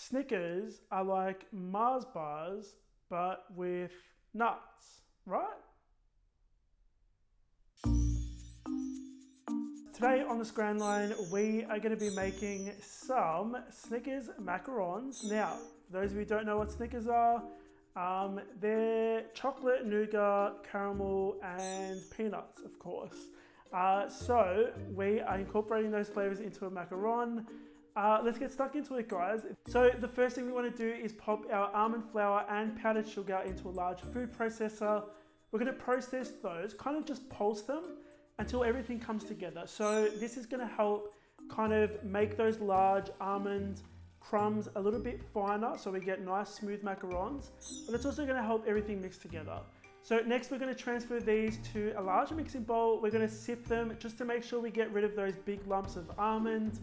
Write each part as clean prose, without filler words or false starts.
Snickers are like Mars bars, but with nuts, right? Today on the Scran Line, we are going to be making some Snickers macarons. Now, for those of you who don't know what Snickers are, they're chocolate, nougat, caramel, and peanuts, of course. So we are incorporating those flavors into a macaron. Let's get stuck into it, guys. So the first thing we want to do is pop our almond flour and powdered sugar into a large food processor. We're going to process those, kind of just pulse them until everything comes together. So this is going to help kind of make those large almond crumbs a little bit finer so we get nice smooth macarons, but it's also going to help everything mix together. So next we're going to transfer these to a larger mixing bowl. We're going to sift them just to make sure we get rid of those big lumps of almond.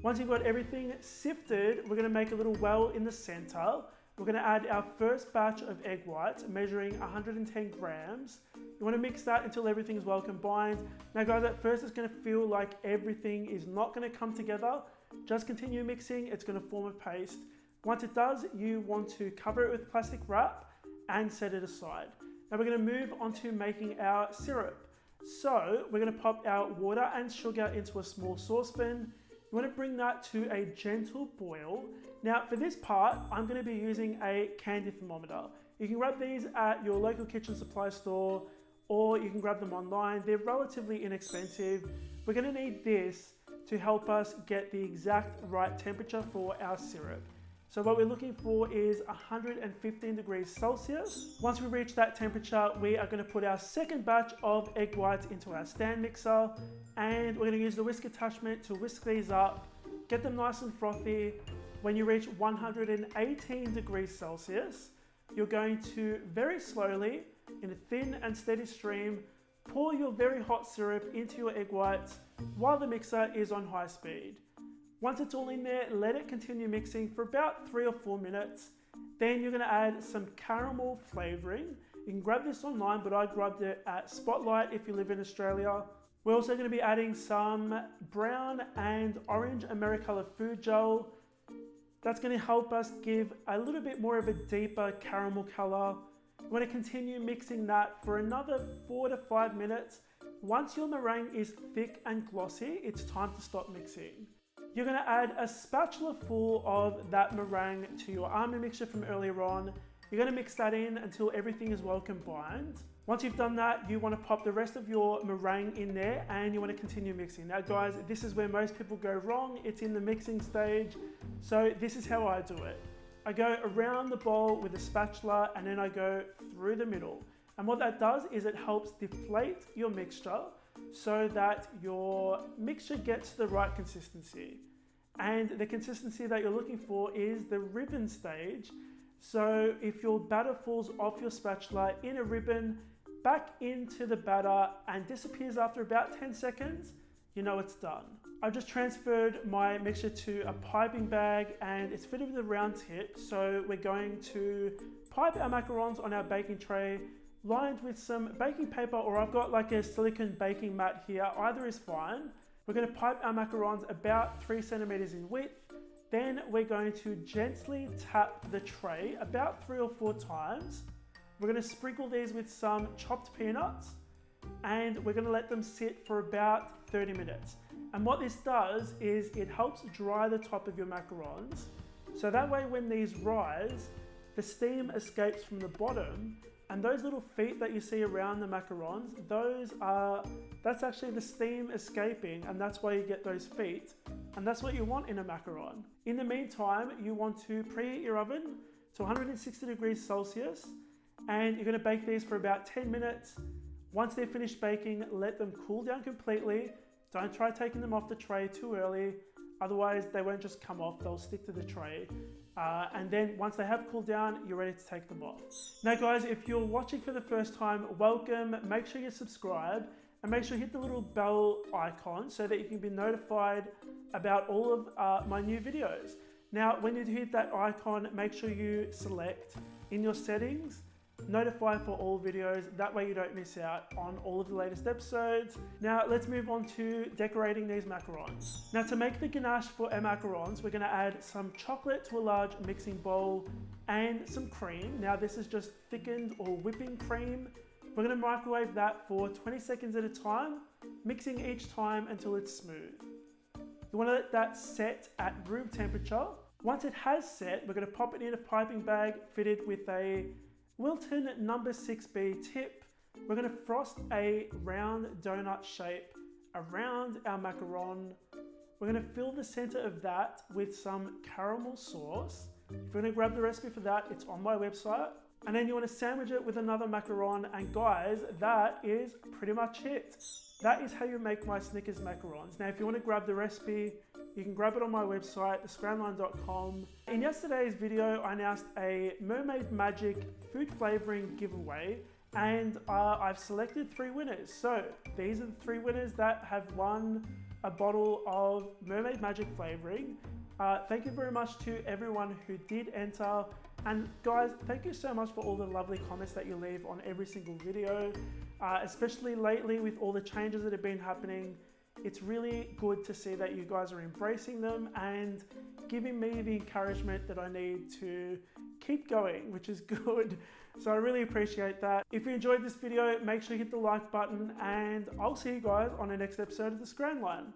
Once you've got everything sifted, we're going to make a little well in the center. We're going to add our first batch of egg whites measuring 110 grams. You want to mix that until everything is well combined. Now guys, at first it's going to feel like everything is not going to come together. Just continue mixing, it's going to form a paste. Once it does, you want to cover it with plastic wrap and set it aside. Now we're going to move on to making our syrup. So we're going to pop our water and sugar into a small saucepan. You want to bring that to a gentle boil. Now for this part, I'm going to be using a candy thermometer. You can grab these at your local kitchen supply store, or you can grab them online. They're relatively inexpensive. We're going to need this to help us get the exact right temperature for our syrup. So what we're looking for is 115 degrees Celsius. Once we reach that temperature, we are going to put our second batch of egg whites into our stand mixer, and we're going to use the whisk attachment to whisk these up, get them nice and frothy. When you reach 118 degrees Celsius, you're going to very slowly, in a thin and steady stream, pour your very hot syrup into your egg whites while the mixer is on high speed. Once it's all in there, let it continue mixing for about 3 or 4 minutes. Then you're going to add some caramel flavouring. You can grab this online, but I grabbed it at Spotlight if you live in Australia. We're also going to be adding some brown and orange Americolour food gel. That's going to help us give a little bit more of a deeper caramel colour. You want to continue mixing that for another 4 to 5 minutes. Once your meringue is thick and glossy, it's time to stop mixing. You're going to add a spatula full of that meringue to your almond mixture from earlier on. You're going to mix that in until everything is well combined. Once you've done that, you want to pop the rest of your meringue in there and you want to continue mixing. Now guys, this is where most people go wrong. It's in the mixing stage. So this is how I do it. I go around the bowl with a spatula and then I go through the middle. And what that does is it helps deflate your mixture so that your mixture gets the right consistency. And the consistency that you're looking for is the ribbon stage. So if your batter falls off your spatula in a ribbon, back into the batter and disappears after about 10 seconds, you know it's done. I've just transferred my mixture to a piping bag and it's fitted with a round tip. So we're going to pipe our macarons on our baking tray, lined with some baking paper, or I've got like a silicone baking mat here, either is fine. We're going to pipe our macarons about 3 centimeters in width. Then we're going to gently tap the tray about 3 or 4 times. We're going to sprinkle these with some chopped peanuts and we're going to let them sit for about 30 minutes. And what this does is it helps dry the top of your macarons. So that way when these rise, the steam escapes from the bottom. And those little feet that you see around the macarons, that's actually the steam escaping, and that's why you get those feet. And that's what you want in a macaron. In the meantime, you want to preheat your oven to 160 degrees Celsius, and you're going to bake these for about 10 minutes. Once they're finished baking, let them cool down completely. Don't try taking them off the tray too early. Otherwise, they won't just come off, they'll stick to the tray. And then once they have cooled down, you're ready to take them off. Now guys, if you're watching for the first time, welcome. Make sure you subscribe and make sure you hit the little bell icon so that you can be notified about all of my new videos. Now, when you hit that icon, make sure you select in your settings, notify for all videos. That way you don't miss out on all of the latest episodes. Now let's move on to decorating these macarons. Now to make the ganache for our macarons, we're gonna add some chocolate to a large mixing bowl and some cream. Now this is just thickened or whipping cream. We're gonna microwave that for 20 seconds at a time, mixing each time until it's smooth. You wanna let that set at room temperature. Once it has set, we're gonna pop it in a piping bag fitted with a Wilton number 6B tip. We're gonna frost a round donut shape around our macaron. We're gonna fill the center of that with some caramel sauce. If you're gonna grab the recipe for that, it's on my website. And then you wanna sandwich it with another macaron, and guys, that is pretty much it. That is how you make my Snickers macarons. Now, if you wanna grab the recipe, you can grab it on my website, scranline.com. In yesterday's video, I announced a Mermaid Magic food flavouring giveaway, and I've selected 3 winners. So these are the 3 winners that have won a bottle of Mermaid Magic flavouring. Thank you very much to everyone who did enter. And guys, thank you so much for all the lovely comments that you leave on every single video, especially lately with all the changes that have been happening. It's really good to see that you guys are embracing them and giving me the encouragement that I need to keep going, which is good. So I really appreciate that. If you enjoyed this video, make sure you hit the like button, and I'll see you guys on the next episode of the Scran Line.